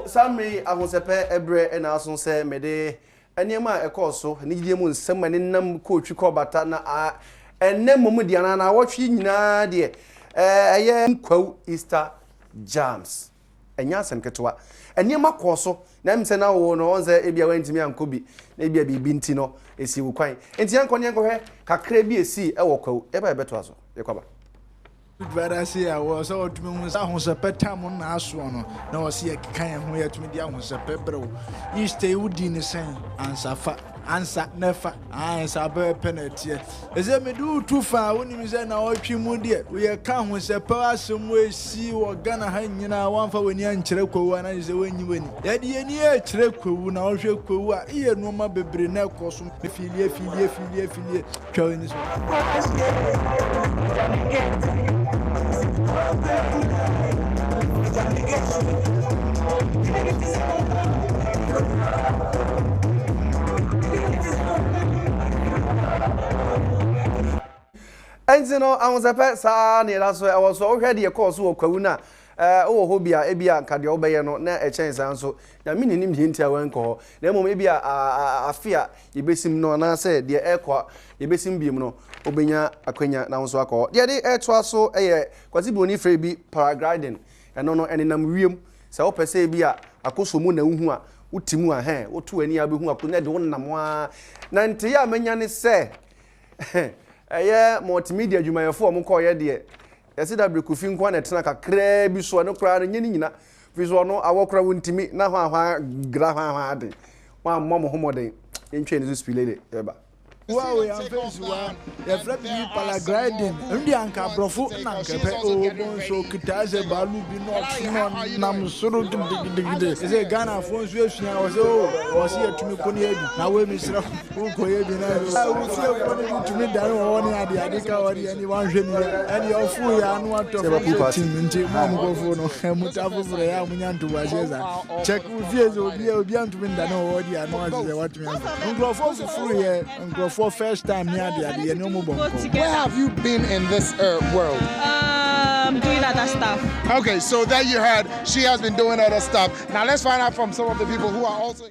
Sammy Ahosepe ebre and also say mede enema ekoso ni gide mu nsem ani nam coach kobata na enne momu dia na watwe nyina de eye nkwaw Easter jams enya asem ketwa enema koso na mse na wo no onze ebia wantimi ankobi na ebia bibi nti no esi wo kwan enti ankonye nkwe kakra bi esi ewo kwaw eba ebeto aso yekwaba Brother say I was all to me Ahosepe time na aso no na o se kan ho ya tumi di Ahosepe bro you stay wudi ni sen answer never answer be penalty is me do too far when you say na o twi mu de we kan Ahosepe asem we si wo Ghana ha nyina wanfa wani ankire kwawu na je wanyi wani ya de ni e kire kwawu na o hwe kwawu a iye no ma bebre na ekoso filie twa ni so Enzino Ahosepe sa ne la so e so hwede ye course wo kwawu na wo ho bia ebia nkade obeye no na e chen san so na mini nim de ntia wan ko na mom ebia afia ye besim no na se de ekwa ye besim biem no obenya akwanya na wonso akọ de eto aso eye kwasi boni free bi paragliding eno no enenam wiem se wo pese bia akoso mu na uhu a utimu a he wotu ani abehu akonya de wonnam a na nte ya manya ne se eye multimedia dwumayefo mo ko ye de yesi da brekufi nko na tena kakra bi so no kra no nyini nyina fi so no awokra wontimi na hwa gra hwa ade wa mmom homoden entwe ne spilele eba wow ya face wa ya frap bi paragliding ndi anka brofo na nkepe o bon so kitaze balu bi no nam soro digide ese Ghana fon so afia o se yatumi ko ne adu na we mi sira ko ye bi na o se ko ne tumi dan o ne ade ka o ne ani wan hwe mi ani o fu ya no ato tim nti mo ko fu no mutafo fure ya munya nto wa jeza check vie zo obi antumi dan o de ano aze watumi ngrofo fu ye for first time near the where have you been in this world? Doing other stuff. Okay, so there you heard she has been doing other stuff. Now let's find out from some of the people who are also.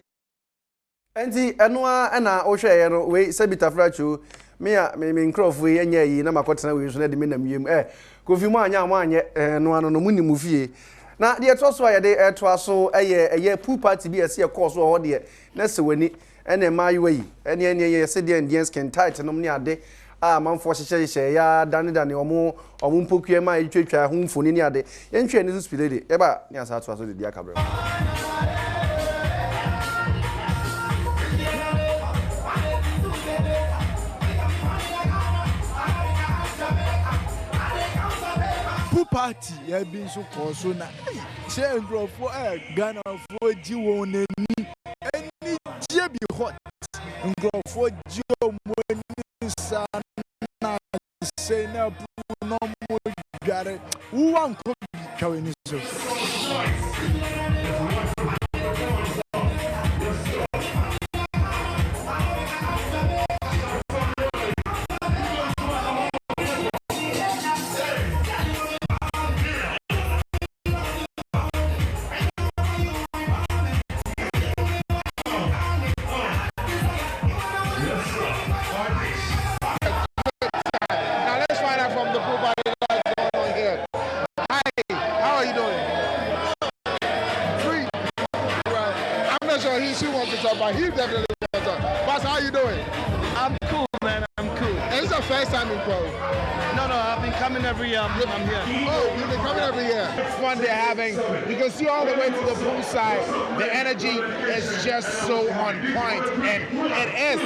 Enti enwa na ohwe ye no we sabita frachu me nkrofu ye nya yi na makotena we so na de me nam yem kofi mu anya no ano no munimu fie na de eto so ya de eto aso eye pool party bi ese course ho de na se wani ene mayu yi ene ye se de Indian skin tight no ne ade a manfo hye ya dane omo mpokue ma etwetwa ho mfoni ne ade ye ntwe ne spile de e ba ne asa to aso de dia kabra party ya bi so koso na say ngrofo Ghana fo ji won nani any je bi hot ngrofo ji o mo ni sa na say na bu no mo gare wo anko twa ni so He definitely wants to. Boss, how you doing? I'm cool, man. I'm cool. And it's your first time in Pro? No, I've been coming every year. I'm here. Oh, you've been coming every year. It's fun they're having. You can see all the way to the pool side. The energy is just so on point, and it is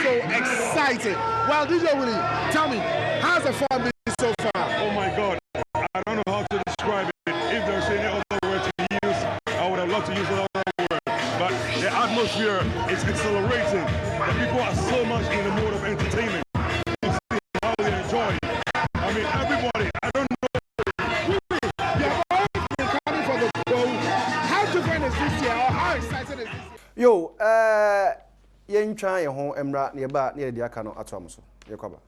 so exciting. Well, DJ Willie, tell me, how's the fun been so far? Oh my God, I don't know how to describe it. If there's any other word to use, I would have loved to use another word. But the atmosphere is accelerating. The people are so much in the mode of entertainment. You see how they enjoy it. I mean, everybody, I don't know. You've always been coming for the show. How different is this year, or how excited is this year? Yo, yen twa ye ho emra ne ba ne de aka no ato amso. Ye kwaba.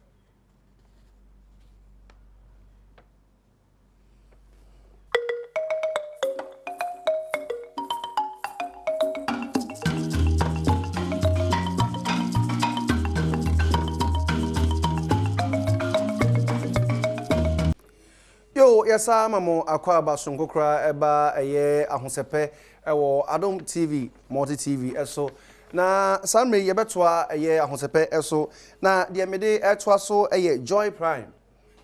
yesa mamo akwa abasonko kra eba eye Ahosepe ewo AdomTv multi TV eso na samre ye betoa eye Ahosepe eso na de mede etoa so eye Joy Prime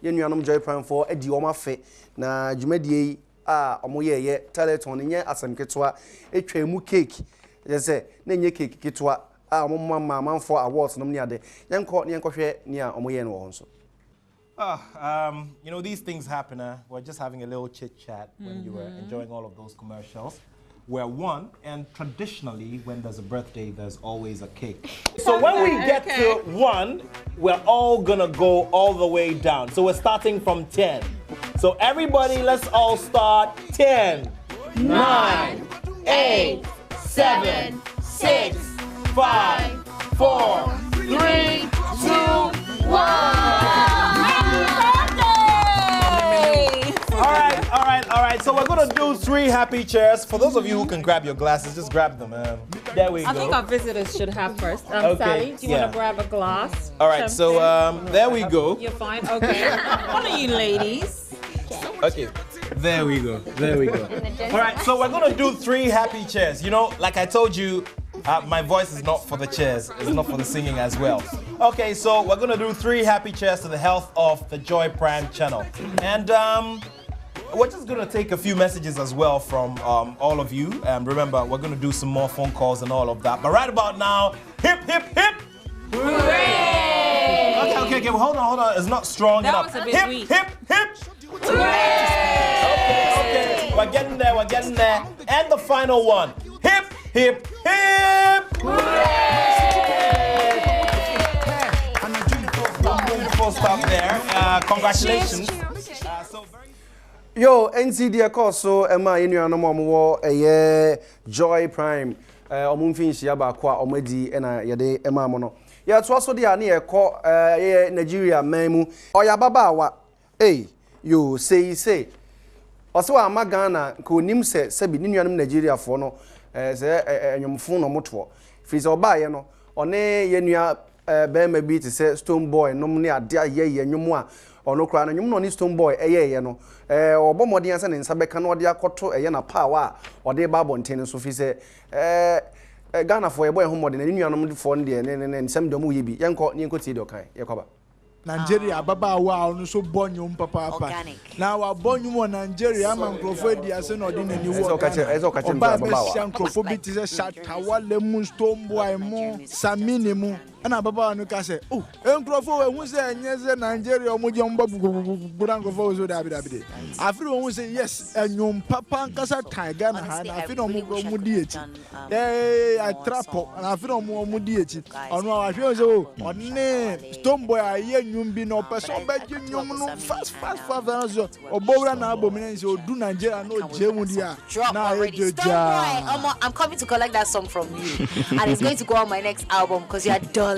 ye nuanom Joy Prime for edi oma fe na dwumadie a omo ye teleton nye asemketoa etwa cake je se na nye cake ketoa a omo mama for awards nom ne ade yenko hwe ne a omo ye no wo so. You know, these things happen. We're just having a little chit-chat when you were enjoying all of those commercials. We're one, and traditionally, when there's a birthday, there's always a cake. So when we get to 1, we're all gonna go all the way down. So we're starting from 10. So everybody, let's all start 10, 9, 8, 7, 6, 5, 4, 3, 2, 1. All right. So we're gonna do 3 happy cheers. For those of you who can grab your glasses, just grab them. There we go. I think our visitors should have first. Sally, do you want to grab a glass? All right. So there we go. You're fine. Okay. One of you ladies. Okay. There we go. All right. So we're gonna do 3 happy cheers. You know, like I told you, my voice is not for the cheers. It's not for the singing as well. Okay. So we're gonna do 3 happy cheers to the health of the Joy Prime channel. And we're just going to take a few messages as well from all of you. Remember, we're going to do some more phone calls and all of that. But right about now, hip, hip, hip. Hooray! Okay. Well, hold on. It's not strong enough. That was a bit weak. Hip, hip. Hooray! Okay. We're getting there. And the final one. Hip, hip, hip. Hooray! Full stop there. Congratulations. Yo, NCD so Emma Inuanom omo eye Joy Prime omo mfinshi aba kwa omedi na yede Emma mo no ya to so de ane ekọ Nigeria manmu oya baba wa yo say oso ama Ghana ko nim se bi nuanom Nigeria fo no se enyomfo no moto fi se oba ye no one ye nua be bi te se Stone Boy nom ne ade ye enyomo a ono kra na nyum no ni Stone Boy ye no obomodi ansa ne nsa beka na ode akoto na power a ode ba bonten so fi se Ghana for boy homodi na nuanom fo ne ne nsem do mu ye bi yenko ti de okan ye kwaba Nigeria baba wa onu so bonyum papa na wa bonyum Nigeria ama nkrofo edi ase na odi nani wo ezo kache baba wa nkrofo bi ti se shatawa le mu Stone Boy mu samini mu na baba anu ka se nkrofo we hu se enyeze Nigeria omoje mba bura nkrofo zo da bi afiri wo hu se yes enyum papa nkasa tiger na ha na afiri omo di echi atrapo na afiri omo di echi onu ahwe so oni Stone Boy aye nyumbi no person beji nyum no fast obowra na abomine se odu Nigeria no jemu dia na ejoja. I'm coming to collect that song from you and it's going to go on my next album because you are darling.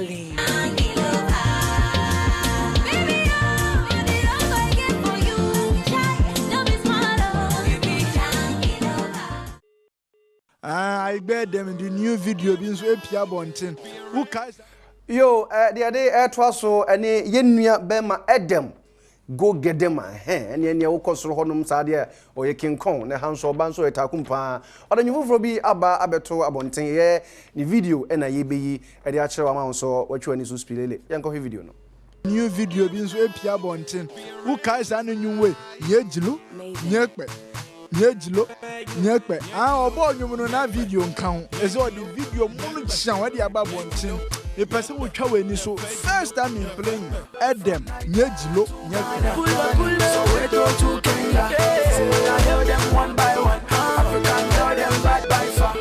I bet them in the new video being so epia bonten. Who guys yo the other to so any yenua bema Adam go get them ene wokosoro honum sade o ye King Kong na hanso banso etakumpa odanyufofro bi aba abeto abonten ye ni video na ye beyi e de akere wa so watwa ni so spilele yenko he video no new video bi so epia bonten who guys anu nyunwe ye jilu nyekpe obo nyum no na video nkan eze o the video munu chian we de aba bonten the person will try when so first time in playing Adam nyejilo nyekpe so we go to Kenya so I know them one by one African girl them bad by far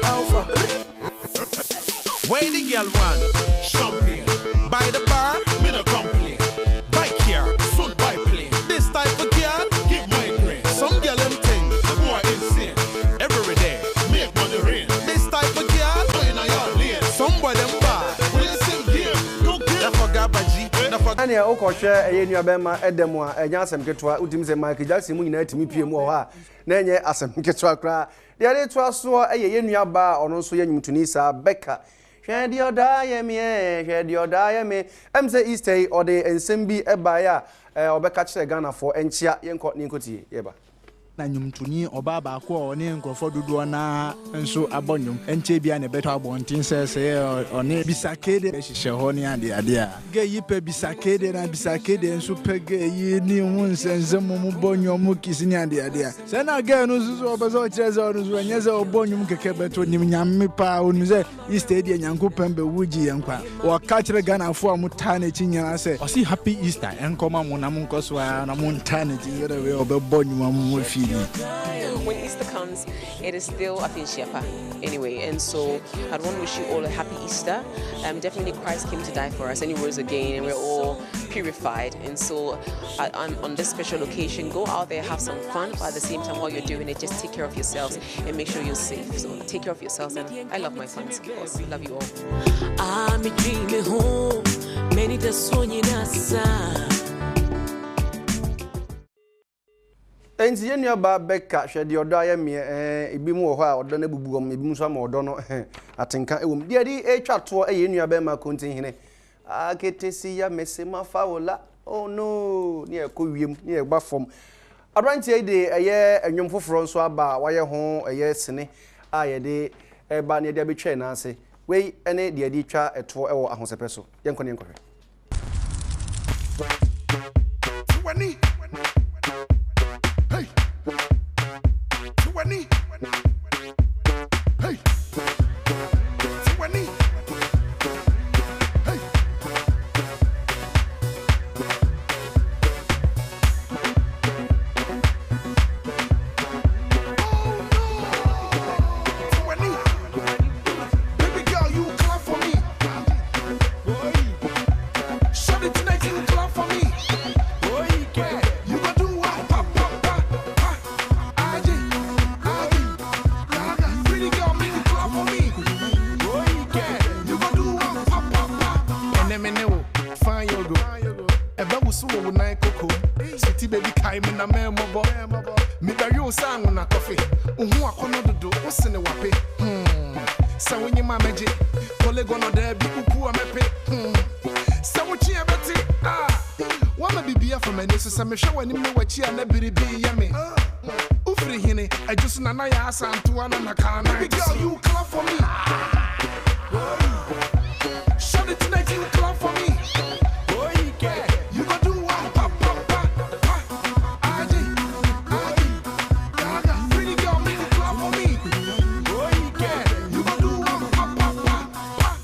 Where the girl run champagne by the bar me no complain bike here foot by plane this type of girl give my grain some girl them thing the boy insane every day make money rain this type of girl when I all lane somebody them bad ane okohwe eyenua bema Adam a enya asem ketwa utim se Michael Jackson mu nyina atimi pie mu ho ha na enye asem ketwa kra de ale to aso eyenua ba ono so yanyumtuni sa beka hwe de oda ye me emse Easter or de ensem bi eba ya obeka kire Ghana for enchia yenko ninkotie yeba na nyumtuni oba ba ko oni nkrofo dodo na nso abonyum enche bia ne beto abontin se oni bisakede ehihye ho ne ade a ge yipe bisakede na bisakede nso pege yi ni hu nsense mu bonyum kisi ne ade a se na ge no so obezo kireze onu so nyeze obonyum keke beto nim nyamme pa onu se Easter dia nyankopem be wuji yankwa o ka kire Ghana fo amuta na chinyana se o si happy Easter enkoma mu na mu nkoso na mu ntane jingere we obebonyum mu fili. When Easter comes, it is still a Shiapa anyway, and so I'd want to wish you all a happy Easter. Definitely Christ came to die for us and he rose again, and we're all purified. And so on this special occasion, go out there, have some fun, but at the same time while you're doing it, just take care of yourselves and make sure you're safe. So take care of yourselves, and I love my fans, of course. Love you all. I'm dreaming home, many the Enzi yenu ba beka hwede odo ayemie ebi mu wo ho a odo na bubuom ebi mu so ma odo no atenka ewom de adi etwato yenu ba ma kontin hene aketesi ya mesema fawola oh no ne ekowiem ne egba fom adwantie de eye enwom foforo nso aba waye ho eye sene a ye de eba ne de abetwa na ase wei ene de adi twa eto ewo Ahosepe so yenkone yenkore Wani Hey, 20. Hey, 20. Hey. Baby girl, you clap for me. Shut it tonight, you clap for me. You go do what? Pop, pop, pop, pop. Pretty girl, make it clap for me. You go do what? Pop, pop, pop. And then me know, fine you go. Eba wusu wo na koko. Sweetie baby kai me na me mobo. Me da you sang na coffee. Uhu akono dodo, usene wape. Sa wenye mameje. Kolego no there bi upu amepe. Sa wuchi abeti. Wama bibia for me so me hwe wani me wachi na biribi ya me. Ufri hine, ajusu na na ya asanto ana na kana. Baby girl, you clap for me. Shut it tonight, you clap for me. You go do what? Pop, pop, pop, pop. Pretty girl, make it clap for me. You go do what? Pop, pop, pop, pop.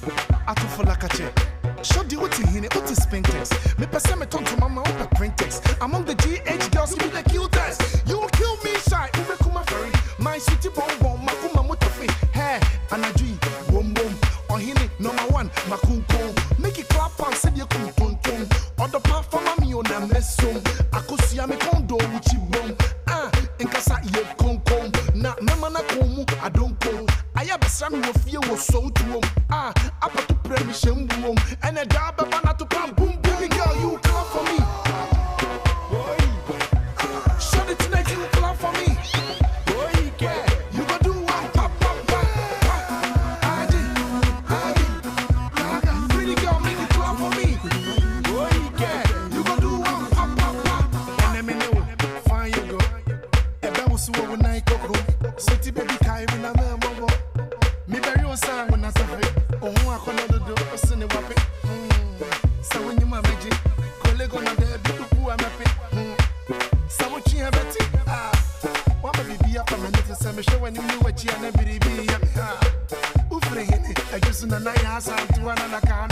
I for like a check. Show the what in it, what is Spintex. Me person me turn to mama on the printex. Among the GH girls, you the cutest. You will kill me shy, Uwe Kuma Ferry. My sweetie bonbon, Makuma Mutafi. Hey, and I dream, boom boom. On hini, number one, Makunko. Make it clap and say you kum tum tum. On the platform, I'm on a messum. Akosia me kondo, uchi boom. Inkasa ye konkom. Na memana komu, I don't come. I have a son who fear was so to him. Up to permission boom. And a job of an to come boom, baby girl, you clap for me. Shut it tonight, you clap for me. You go do what? Pop, pop, pop, pop. Pretty girl, make it clap for me. You go do what? Pop, pop, pop. And then me know, fine you go. Eba wusu wo na ikoko. Sweetie baby kai me na me mobo. Me bury on sang when I say, oh, I can't do usine wape. So when you manage it, colleague on the people I'm happy. So what you have it? What may be up a minute to say, show when you knew what you and every be. Ufrehene, I just in a night house and to one and a car.